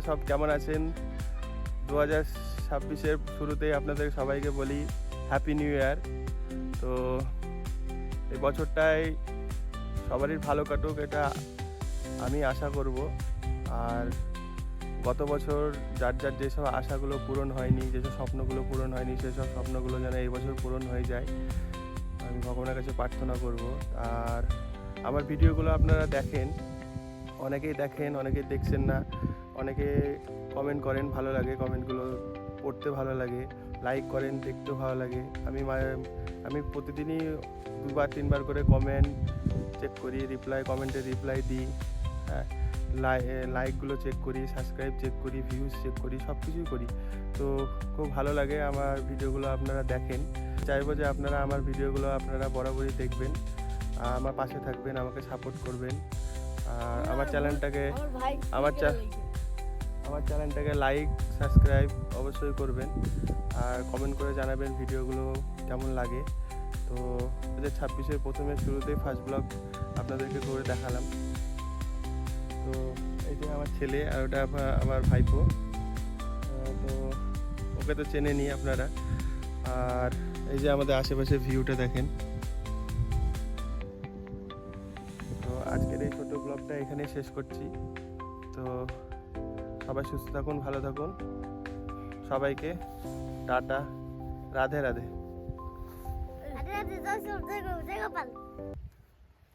সব কেমন আছেন? 2026-এর শুরুতেই আপনাদের সবাইকে বলি হ্যাপি নিউ ইয়ার। তো এই বছরটায় সবারই ভালো কাটুক, এটা আমি আশা করব। আর গত বছর যার যার যেসব আশাগুলো পূরণ হয়নি, যেসব স্বপ্নগুলো পূরণ হয়নি, সেসব স্বপ্নগুলো যেন এই বছর পূরণ হয়ে যায়, আমি ভগবানের কাছে প্রার্থনা করব। আর আমার ভিডিওগুলো আপনারা দেখেন, অনেকেই দেখেন, অনেকেই দেখছেন না, অনেকে কমেন্ট করেন, ভালো লাগে কমেন্টগুলো পড়তে, ভালো লাগে, লাইক করেন, দেখতেও ভালো লাগে। আমি প্রতিদিনই 2-3বার করে কমেন্ট চেক করি, কমেন্টের রিপ্লাই দিই, হ্যাঁ, লাইকগুলো চেক করি, সাবস্ক্রাইব চেক করি, ভিউজ চেক করি, সব কিছুই করি। তো খুব ভালো লাগে আমার ভিডিওগুলো আপনারা দেখেন। চাইবো যে আপনারা আমার ভিডিওগুলো আপনারা বরাবরই দেখবেন, আমার পাশে থাকবেন, আমাকে সাপোর্ট করবেন। আর আমার চ্যানেলটাকে লাইক সাবস্ক্রাইব অবশ্যই করবেন, আর কমেন্ট করে জানাবেন ভিডিওগুলো কেমন লাগে। তো 2026-এর প্রথমে শুরুতেই ফার্স্ট ব্লগ আপনাদেরকে করে দেখালাম। তো এই যে আমার ছেলে, আর ওটা আমার ভাইপো। তো ওকে তো চেনে নি আপনারা। আর এই যে আমাদের আশেপাশে ভিউটা দেখেন। তো আজকের এই ছোটো ব্লগটা এখানেই শেষ করছি। তো সবাই সুস্থ থাকুন, ভালো থাকুন, সবাইকে টাটা, রাধে রাধে।